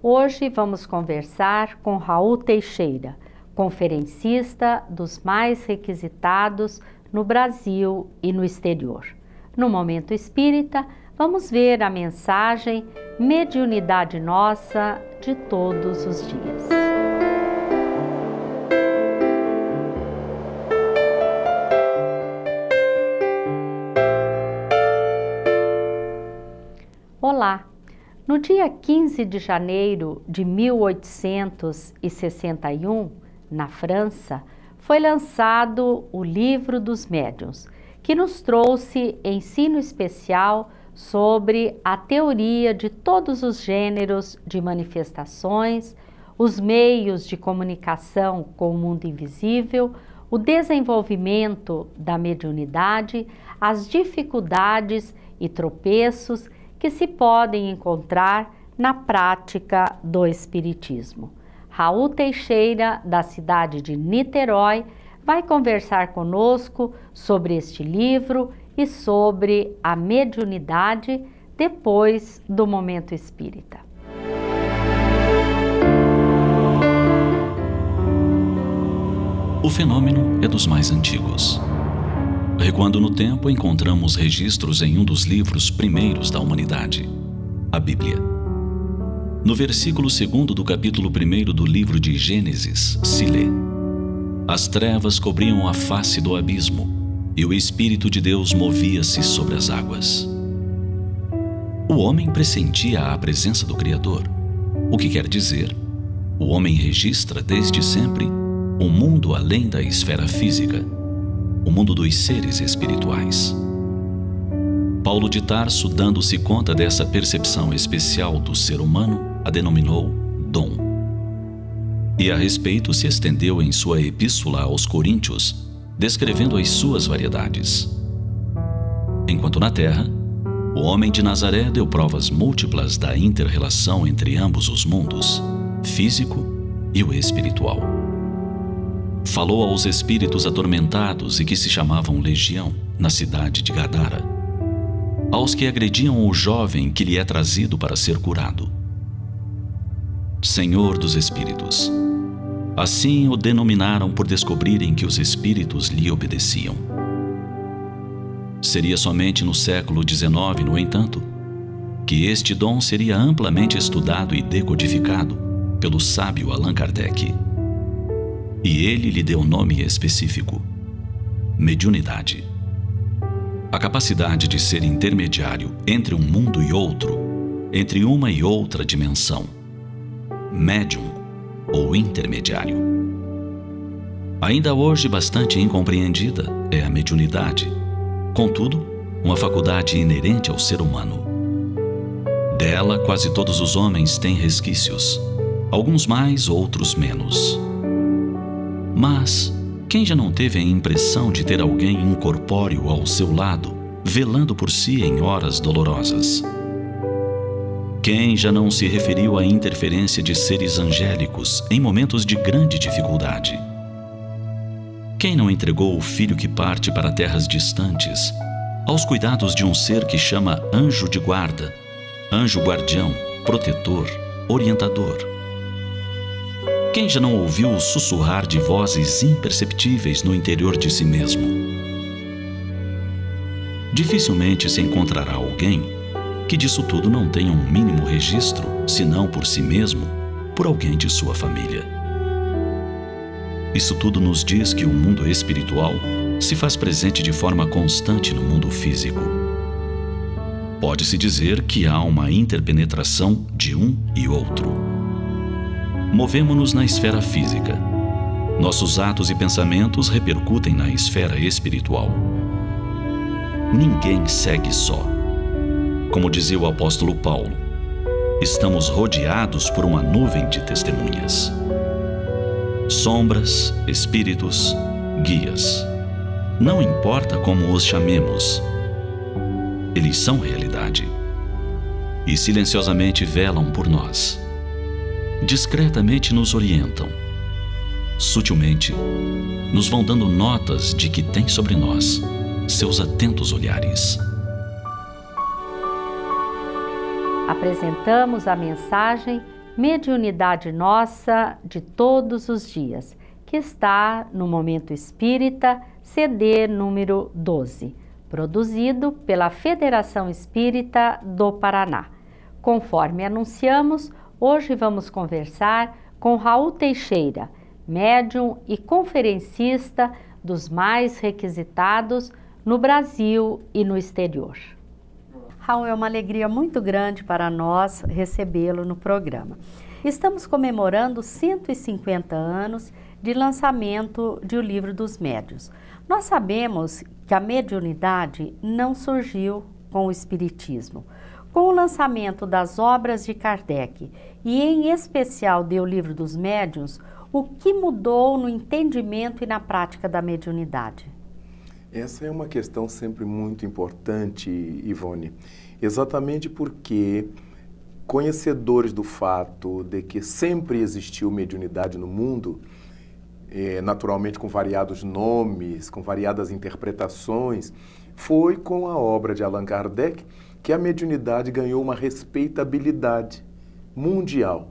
Hoje vamos conversar com Raul Teixeira, conferencista dos mais requisitados no Brasil e no exterior. No Momento Espírita, vamos ver a mensagem Mediunidade Nossa de todos os dias. Olá! No dia 15 de janeiro de 1861, na França, foi lançado o Livro dos Médiuns, que nos trouxe ensino especial sobre a teoria de todos os gêneros de manifestações, os meios de comunicação com o mundo invisível, o desenvolvimento da mediunidade, as dificuldades e tropeços que se podem encontrar na prática do Espiritismo. Raul Teixeira, da cidade de Niterói, vai conversar conosco sobre este livro e sobre a mediunidade depois do Momento Espírita. O fenômeno é dos mais antigos. Recuando no tempo, encontramos registros em um dos livros primeiros da humanidade, a Bíblia. No versículo 2º do capítulo 1º do livro de Gênesis, se lê: As trevas cobriam a face do abismo, e o Espírito de Deus movia-se sobre as águas. O homem pressentia a presença do Criador, o que quer dizer, o homem registra desde sempre um mundo além da esfera física, o mundo dos seres espirituais. Paulo de Tarso, dando-se conta dessa percepção especial do ser humano, a denominou dom. E a respeito se estendeu em sua epístola aos Coríntios, descrevendo as suas variedades. Enquanto na terra, o homem de Nazaré deu provas múltiplas da inter-relação entre ambos os mundos, físico e o espiritual. Falou aos espíritos atormentados e que se chamavam Legião, na cidade de Gadara, aos que agrediam o jovem que lhe é trazido para ser curado. Senhor dos Espíritos. Assim o denominaram por descobrirem que os espíritos lhe obedeciam. Seria somente no século XIX, no entanto, que este dom seria amplamente estudado e decodificado pelo sábio Allan Kardec. E ele lhe deu nome específico: mediunidade. A capacidade de ser intermediário entre um mundo e outro, entre uma e outra dimensão. Médium ou intermediário. Ainda hoje bastante incompreendida é a mediunidade, contudo, uma faculdade inerente ao ser humano. Dela, quase todos os homens têm resquícios, alguns mais, outros menos. Mas quem já não teve a impressão de ter alguém incorpóreo ao seu lado, velando por si em horas dolorosas? Quem já não se referiu à interferência de seres angélicos em momentos de grande dificuldade? Quem não entregou o filho que parte para terras distantes aos cuidados de um ser que chama anjo de guarda, anjo guardião, protetor, orientador? Quem já não ouviu o sussurrar de vozes imperceptíveis no interior de si mesmo? Dificilmente se encontrará alguém que disso tudo não tenha um mínimo registro, se não por si mesmo, por alguém de sua família. Isso tudo nos diz que o mundo espiritual se faz presente de forma constante no mundo físico. Pode-se dizer que há uma interpenetração de um e outro. Movemo-nos na esfera física. Nossos atos e pensamentos repercutem na esfera espiritual. Ninguém segue só. Como dizia o apóstolo Paulo, estamos rodeados por uma nuvem de testemunhas. Sombras, espíritos, guias. Não importa como os chamemos, eles são realidade e silenciosamente velam por nós. Discretamente nos orientam. Sutilmente, nos vão dando notas de que têm sobre nós seus atentos olhares. Apresentamos a mensagem Mediunidade Nossa de Todos os Dias, que está no Momento Espírita, CD número 12, produzido pela Federação Espírita do Paraná. Conforme anunciamos, hoje vamos conversar com Raul Teixeira, médium e conferencista dos mais requisitados no Brasil e no exterior. Raul, é uma alegria muito grande para nós recebê-lo no programa. Estamos comemorando 150 anos de lançamento de O Livro dos Médiuns. Nós sabemos que a mediunidade não surgiu com o Espiritismo. Com o lançamento das obras de Kardec e em especial de O Livro dos Médiuns, o que mudou no entendimento e na prática da mediunidade? Essa é uma questão sempre muito importante, Ivone, exatamente porque, conhecedores do fato de que sempre existiu mediunidade no mundo, naturalmente com variados nomes, com variadas interpretações, foi com a obra de Allan Kardec que a mediunidade ganhou uma respeitabilidade mundial.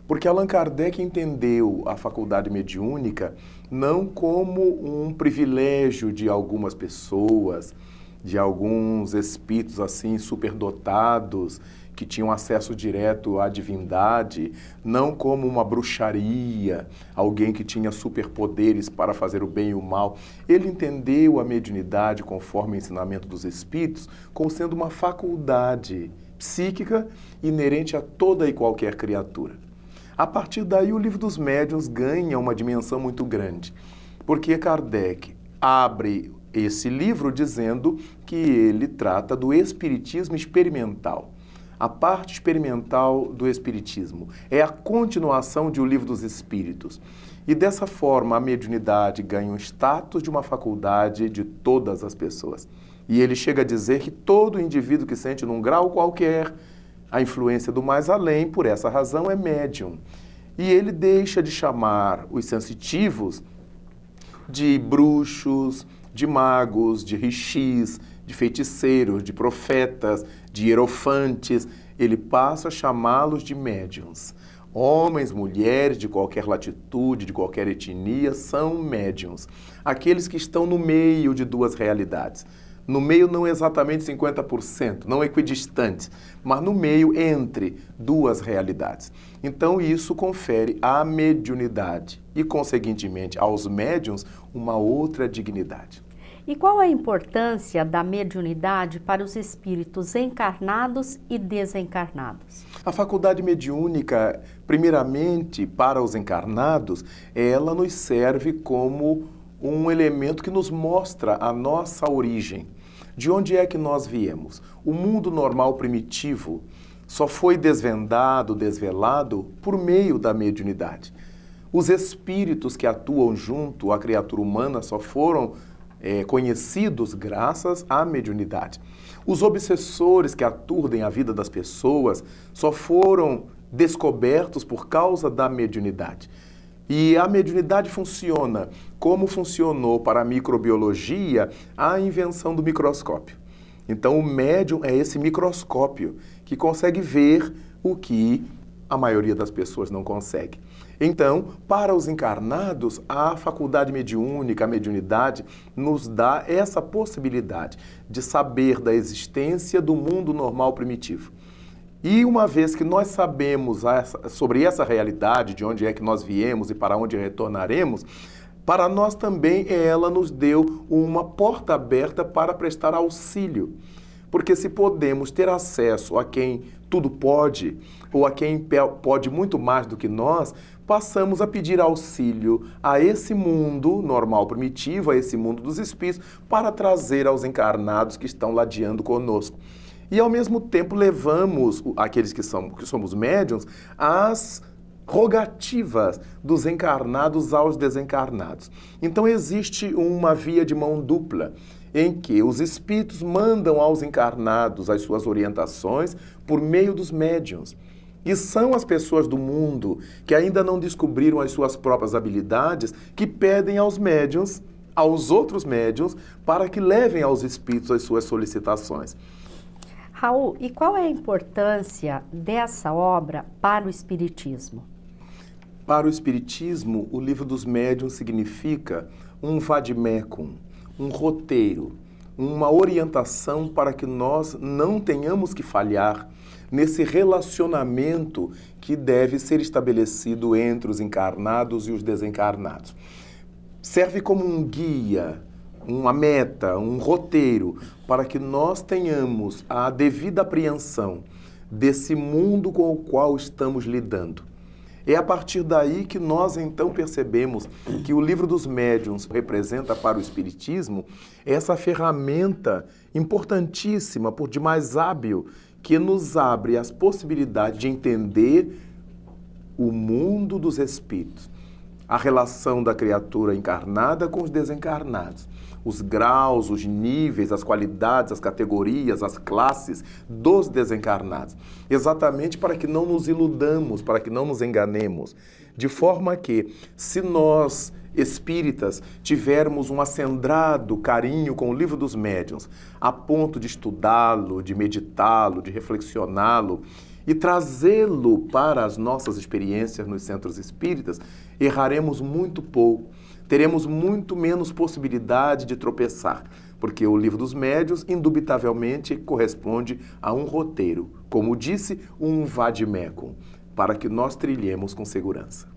Porque Allan Kardec entendeu a faculdade mediúnica não como um privilégio de algumas pessoas, de alguns espíritos assim superdotados, que tinham acesso direto à divindade, não como uma bruxaria, alguém que tinha superpoderes para fazer o bem e o mal. Ele entendeu a mediunidade, conforme o ensinamento dos espíritos, como sendo uma faculdade psíquica inerente a toda e qualquer criatura. A partir daí, o Livro dos Médiuns ganha uma dimensão muito grande, porque Kardec abre esse livro dizendo que ele trata do espiritismo experimental. A parte experimental do espiritismo é a continuação de O Livro dos Espíritos. E dessa forma, a mediunidade ganha um status de uma faculdade de todas as pessoas. E ele chega a dizer que todo indivíduo que sente num grau qualquer a influência do mais além, por essa razão, é médium. E ele deixa de chamar os sensitivos de bruxos, de magos, de rixis, de feiticeiros, de profetas, de hierofantes. Ele passa a chamá-los de médiuns. Homens, mulheres de qualquer latitude, de qualquer etnia, são médiuns. Aqueles que estão no meio de duas realidades. No meio não exatamente 50%, não equidistante, mas no meio entre duas realidades. Então isso confere à mediunidade e, conseguintemente, aos médiuns uma outra dignidade. E qual a importância da mediunidade para os espíritos encarnados e desencarnados? A faculdade mediúnica, primeiramente, para os encarnados, ela nos serve como um elemento que nos mostra a nossa origem. De onde é que nós viemos? O mundo normal primitivo só foi desvendado, desvelado por meio da mediunidade. Os espíritos que atuam junto à criatura humana só foram conhecidos graças à mediunidade. Os obsessores que aturdem a vida das pessoas só foram descobertos por causa da mediunidade. E a mediunidade funciona como funcionou para a microbiologia a invenção do microscópio. Então o médium é esse microscópio que consegue ver o que a maioria das pessoas não consegue. Então, para os encarnados, a faculdade mediúnica, a mediunidade, nos dá essa possibilidade de saber da existência do mundo normal primitivo. E uma vez que nós sabemos sobre essa realidade, de onde é que nós viemos e para onde retornaremos, para nós também ela nos deu uma porta aberta para prestar auxílio. Porque se podemos ter acesso a quem tudo pode, ou a quem pode muito mais do que nós, passamos a pedir auxílio a esse mundo normal primitivo, a esse mundo dos espíritos, para trazer aos encarnados que estão ladeando conosco. E, ao mesmo tempo, levamos aqueles que somos médiuns às rogativas dos encarnados aos desencarnados. Então, existe uma via de mão dupla, em que os espíritos mandam aos encarnados as suas orientações por meio dos médiuns. E são as pessoas do mundo que ainda não descobriram as suas próprias habilidades que pedem aos médiuns, aos outros médiuns, para que levem aos espíritos as suas solicitações. Raul, e qual é a importância dessa obra para o Espiritismo? Para o Espiritismo, o Livro dos Médiuns significa um vademecum, um roteiro, uma orientação para que nós não tenhamos que falhar nesse relacionamento que deve ser estabelecido entre os encarnados e os desencarnados. Serve como um guia, uma meta, um roteiro, para que nós tenhamos a devida apreensão desse mundo com o qual estamos lidando. É a partir daí que nós então percebemos que o Livro dos Médiuns representa para o Espiritismo essa ferramenta importantíssima, por demais hábil, que nos abre as possibilidades de entender o mundo dos espíritos, a relação da criatura encarnada com os desencarnados, os graus, os níveis, as qualidades, as categorias, as classes dos desencarnados, exatamente para que não nos iludamos, para que não nos enganemos, de forma que, se nós, espíritas, tivermos um acendrado carinho com o Livro dos Médiuns, a ponto de estudá-lo, de meditá-lo, de reflexioná-lo e trazê-lo para as nossas experiências nos centros espíritas, erraremos muito pouco. Teremos muito menos possibilidade de tropeçar, porque o Livro dos Médiuns, indubitavelmente, corresponde a um roteiro, como disse, um vademecum, para que nós trilhemos com segurança.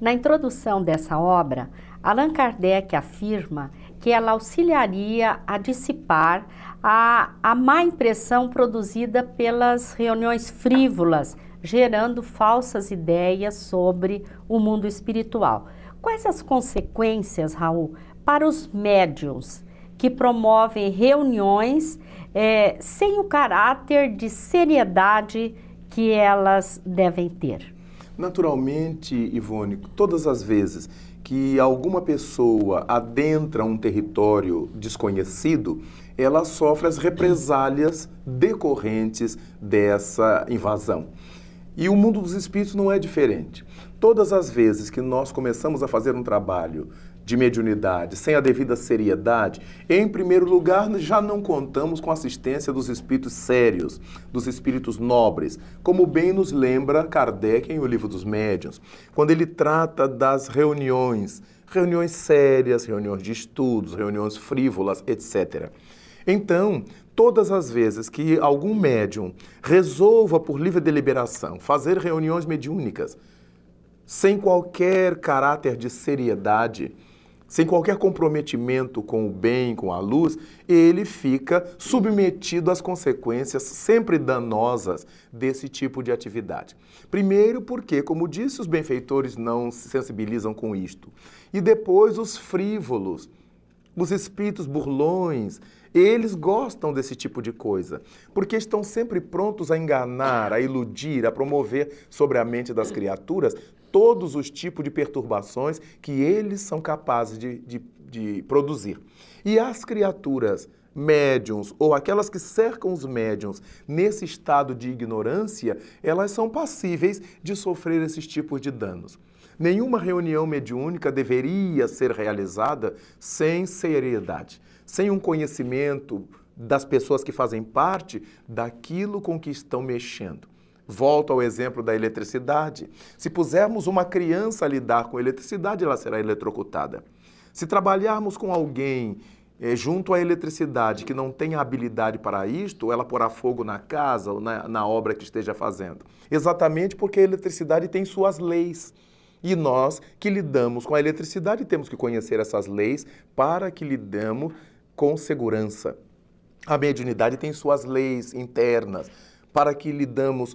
Na introdução dessa obra, Allan Kardec afirma que ela auxiliaria a dissipar a má impressão produzida pelas reuniões frívolas, gerando falsas ideias sobre o mundo espiritual. Quais as consequências, Raul, para os médiuns que promovem reuniões sem o caráter de seriedade que elas devem ter? Naturalmente, Ivone, todas as vezes que alguma pessoa adentra um território desconhecido, ela sofre as represálias decorrentes dessa invasão. E o mundo dos espíritos não é diferente. Todas as vezes que nós começamos a fazer um trabalho de mediunidade sem a devida seriedade, em primeiro lugar, já não contamos com a assistência dos espíritos sérios, dos espíritos nobres, como bem nos lembra Kardec em O Livro dos Médiuns, quando ele trata das reuniões sérias, reuniões de estudos, reuniões frívolas, etc. Então, todas as vezes que algum médium resolva, por livre deliberação, fazer reuniões mediúnicas, sem qualquer caráter de seriedade, sem qualquer comprometimento com o bem, com a luz, ele fica submetido às consequências sempre danosas desse tipo de atividade. Primeiro porque, como disse, os benfeitores não se sensibilizam com isto. E depois os frívolos, os espíritos burlões, eles gostam desse tipo de coisa, porque estão sempre prontos a enganar, a iludir, a promover sobre a mente das criaturas todos os tipos de perturbações que eles são capazes de produzir. E as criaturas médiuns, ou aquelas que cercam os médiuns nesse estado de ignorância, elas são passíveis de sofrer esses tipos de danos. Nenhuma reunião mediúnica deveria ser realizada sem seriedade, sem um conhecimento das pessoas que fazem parte daquilo com que estão mexendo. Volto ao exemplo da eletricidade. Se pusermos uma criança a lidar com eletricidade, ela será eletrocutada. Se trabalharmos com alguém junto à eletricidade que não tem habilidade para isto, ela porá fogo na casa ou na obra que esteja fazendo. Exatamente porque a eletricidade tem suas leis. E nós que lidamos com a eletricidade temos que conhecer essas leis para que lidemos com segurança. A mediunidade tem suas leis internas. Para que lidemos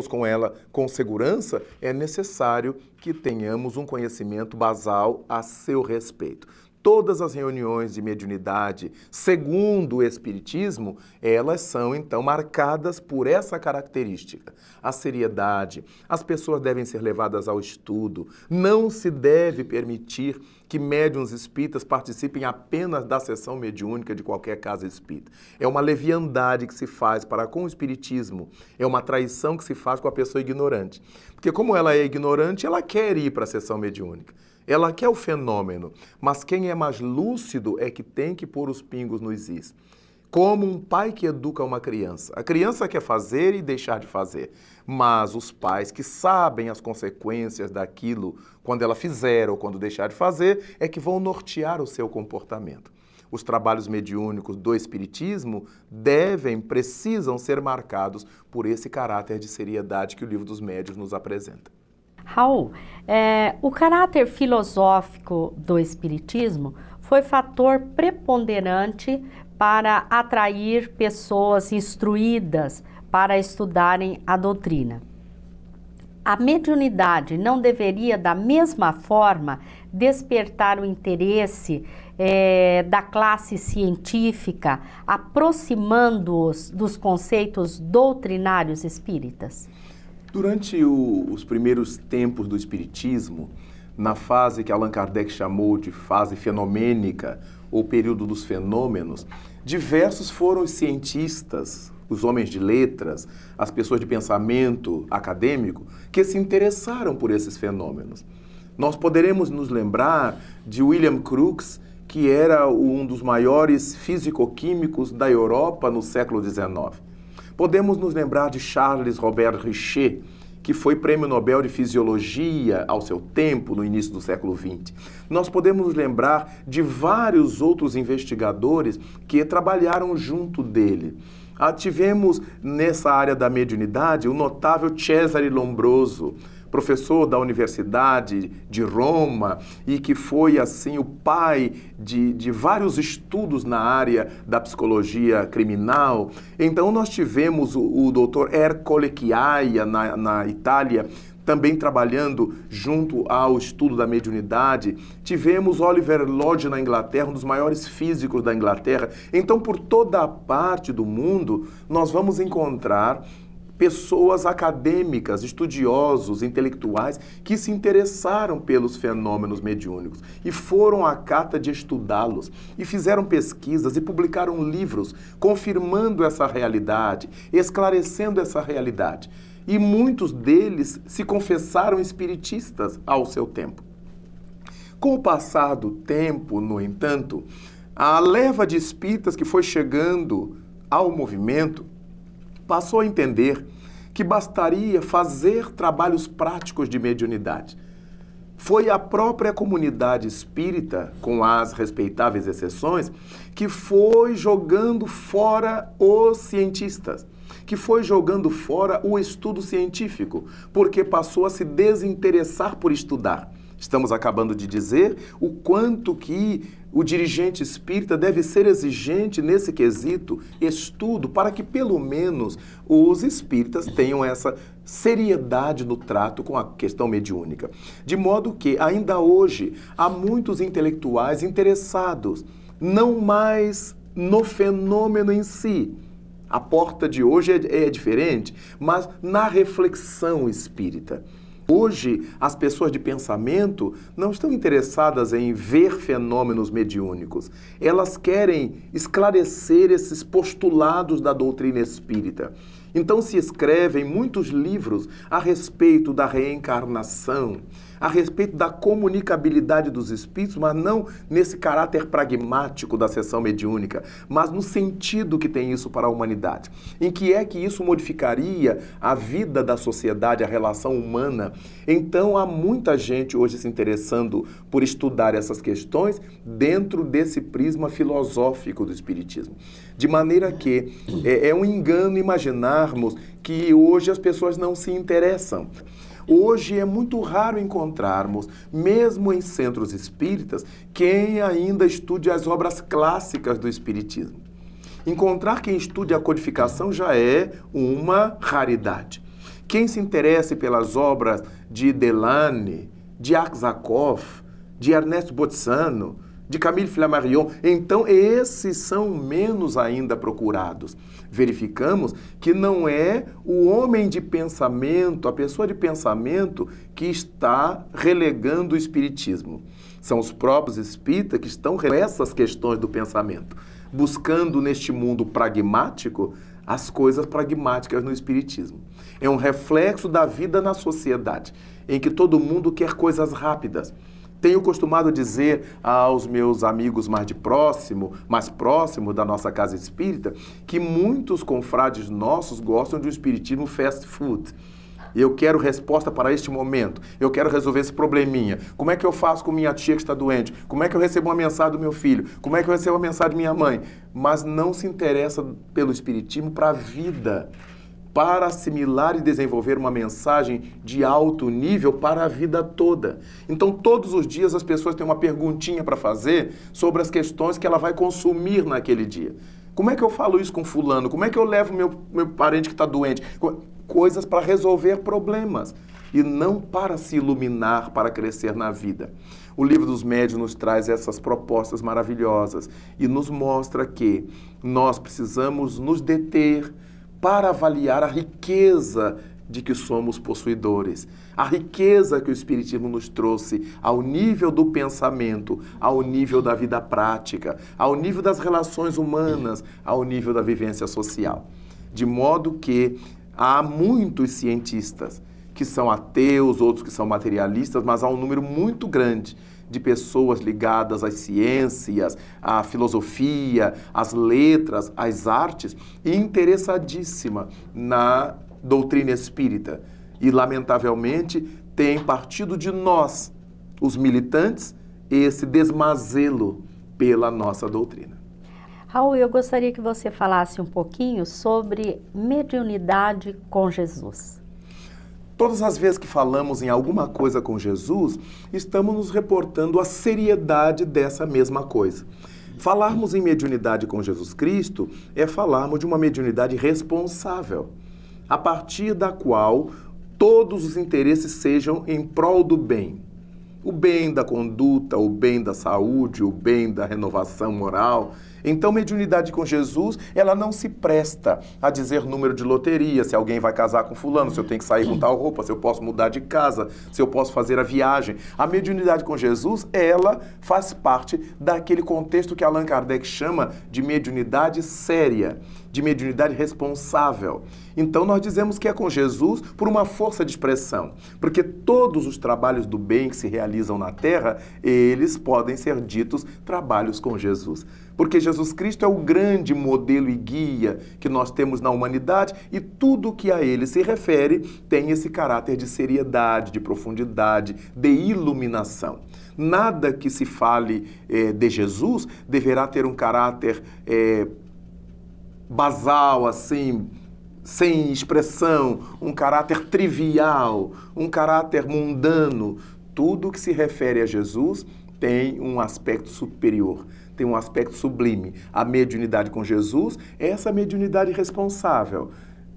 com ela com segurança, é necessário que tenhamos um conhecimento basal a seu respeito. Todas as reuniões de mediunidade, segundo o Espiritismo, elas são, então, marcadas por essa característica. A seriedade, as pessoas devem ser levadas ao estudo, não se deve permitir que médiuns espíritas participem apenas da sessão mediúnica de qualquer casa espírita. É uma leviandade que se faz para com o Espiritismo, é uma traição que se faz com a pessoa ignorante. Porque como ela é ignorante, ela quer ir para a sessão mediúnica. Ela quer o fenômeno, mas quem é mais lúcido é que tem que pôr os pingos nos is. como um pai que educa uma criança. A criança quer fazer e deixar de fazer, mas os pais que sabem as consequências daquilo quando ela fizer ou quando deixar de fazer é que vão nortear o seu comportamento. Os trabalhos mediúnicos do Espiritismo precisam ser marcados por esse caráter de seriedade que o Livro dos Médiuns nos apresenta. Raul, o caráter filosófico do Espiritismo foi fator preponderante para atrair pessoas instruídas para estudarem a doutrina. A mediunidade não deveria, da mesma forma, despertar o interesse da classe científica, aproximando-os dos conceitos doutrinários espíritas? Durante os primeiros tempos do Espiritismo, na fase que Allan Kardec chamou de fase fenomênica, ou período dos fenômenos, diversos foram os cientistas, os homens de letras, as pessoas de pensamento acadêmico, que se interessaram por esses fenômenos. Nós poderemos nos lembrar de William Crookes, que era um dos maiores físico-químicos da Europa no século XIX. Podemos nos lembrar de Charles Robert Richer, que foi prêmio Nobel de Fisiologia ao seu tempo, no início do século XX. Nós podemos nos lembrar de vários outros investigadores que trabalharam junto dele. Tivemos nessa área da mediunidade o notável Cesare Lombroso, professor da Universidade de Roma e que foi, assim, o pai de vários estudos na área da psicologia criminal. Então, nós tivemos o Dr. Ercole Chiaia, na Itália, também trabalhando junto ao estudo da mediunidade. Tivemos Oliver Lodge na Inglaterra, um dos maiores físicos da Inglaterra. Então, por toda a parte do mundo, nós vamos encontrar pessoas acadêmicas, estudiosos, intelectuais, que se interessaram pelos fenômenos mediúnicos e foram à cata de estudá-los e fizeram pesquisas e publicaram livros confirmando essa realidade, esclarecendo essa realidade. E muitos deles se confessaram espiritistas ao seu tempo. Com o passar do tempo, no entanto, a leva de espíritas que foi chegando ao movimento passou a entender que bastaria fazer trabalhos práticos de mediunidade. Foi a própria comunidade espírita, com as respeitáveis exceções, que foi jogando fora os cientistas, que foi jogando fora o estudo científico, porque passou a se desinteressar por estudar. Estamos acabando de dizer o quanto que o dirigente espírita deve ser exigente nesse quesito estudo, para que pelo menos os espíritas tenham essa seriedade no trato com a questão mediúnica. De modo que, ainda hoje, há muitos intelectuais interessados, não mais no fenômeno em si. A porta de hoje é diferente, mas na reflexão espírita. Hoje, as pessoas de pensamento não estão interessadas em ver fenômenos mediúnicos. Elas querem esclarecer esses postulados da doutrina espírita. Então se escrevem muitos livros a respeito da reencarnação, a respeito da comunicabilidade dos espíritos, mas não nesse caráter pragmático da sessão mediúnica, mas no sentido que tem isso para a humanidade. Em que é que isso modificaria a vida da sociedade, a relação humana? Então há muita gente hoje se interessando por estudar essas questões dentro desse prisma filosófico do espiritismo. De maneira que é um engano imaginarmos que hoje as pessoas não se interessam. Hoje é muito raro encontrarmos, mesmo em centros espíritas, quem ainda estude as obras clássicas do espiritismo. Encontrar quem estude a codificação já é uma raridade. Quem se interesse pelas obras de Delane, de Aksakov, de Ernesto Botticelli, de Camille Flammarion, então esses são menos ainda procurados. Verificamos que não é o homem de pensamento, a pessoa de pensamento que está relegando o espiritismo. São os próprios espíritas que estão relegando essas questões do pensamento, buscando neste mundo pragmático as coisas pragmáticas no espiritismo. É um reflexo da vida na sociedade, em que todo mundo quer coisas rápidas. Tenho costumado dizer aos meus amigos mais próximo da nossa casa espírita, que muitos confrades nossos gostam de um espiritismo fast food. Eu quero resposta para este momento, eu quero resolver esse probleminha. Como é que eu faço com minha tia que está doente? Como é que eu recebo uma mensagem do meu filho? Como é que eu recebo uma mensagem da minha mãe? Mas não se interessa pelo espiritismo para a vida, para assimilar e desenvolver uma mensagem de alto nível para a vida toda. Então, todos os dias as pessoas têm uma perguntinha para fazer sobre as questões que ela vai consumir naquele dia. Como é que eu falo isso com fulano? Como é que eu levo meu parente que está doente? Coisas para resolver problemas e não para se iluminar, para crescer na vida. O Livro dos Médiuns nos traz essas propostas maravilhosas e nos mostra que nós precisamos nos deter para avaliar a riqueza de que somos possuidores, a riqueza que o Espiritismo nos trouxe ao nível do pensamento, ao nível da vida prática, ao nível das relações humanas, ao nível da vivência social. De modo que há muitos cientistas que são ateus, outros que são materialistas, mas há um número muito grande de pessoas ligadas às ciências, à filosofia, às letras, às artes, e interessadíssima na doutrina espírita. E, lamentavelmente, tem partido de nós, os militantes, esse desmazelo pela nossa doutrina. Raul, eu gostaria que você falasse um pouquinho sobre mediunidade com Jesus. Todas as vezes que falamos em alguma coisa com Jesus, estamos nos reportando a seriedade dessa mesma coisa. Falarmos em mediunidade com Jesus Cristo é falarmos de uma mediunidade responsável, a partir da qual todos os interesses sejam em prol do bem. O bem da conduta, o bem da saúde, o bem da renovação moral. Então, mediunidade com Jesus, ela não se presta a dizer número de loteria, se alguém vai casar com fulano, se eu tenho que sair com tal roupa, se eu posso mudar de casa, se eu posso fazer a viagem. A mediunidade com Jesus, ela faz parte daquele contexto que Allan Kardec chama de mediunidade séria, de mediunidade responsável. Então, nós dizemos que é com Jesus por uma força de expressão, porque todos os trabalhos do bem que se realizam na Terra, eles podem ser ditos trabalhos com Jesus. Porque Jesus Cristo é o grande modelo e guia que nós temos na humanidade e tudo que a ele se refere tem esse caráter de seriedade, de profundidade, de iluminação. Nada que se fale de Jesus deverá ter um caráter basal, assim, sem expressão, um caráter trivial, um caráter mundano. Tudo que se refere a Jesus tem um aspecto superior, tem um aspecto sublime. A mediunidade com Jesus é essa mediunidade responsável,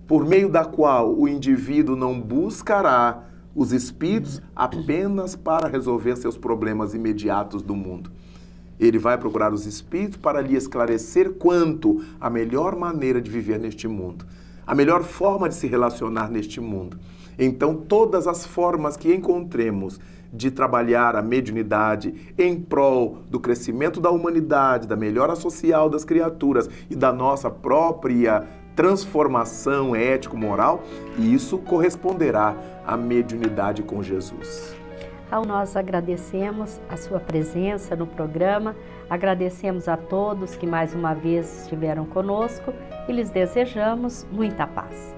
por meio da qual o indivíduo não buscará os espíritos apenas para resolver seus problemas imediatos do mundo. Ele vai procurar os espíritos para lhe esclarecer quanto a melhor maneira de viver neste mundo, a melhor forma de se relacionar neste mundo. Então, todas as formas que encontremos de trabalhar a mediunidade em prol do crescimento da humanidade, da melhora social das criaturas e da nossa própria transformação ético-moral, isso corresponderá à mediunidade com Jesus. Nós agradecemos a sua presença no programa, agradecemos a todos que mais uma vez estiveram conosco e lhes desejamos muita paz.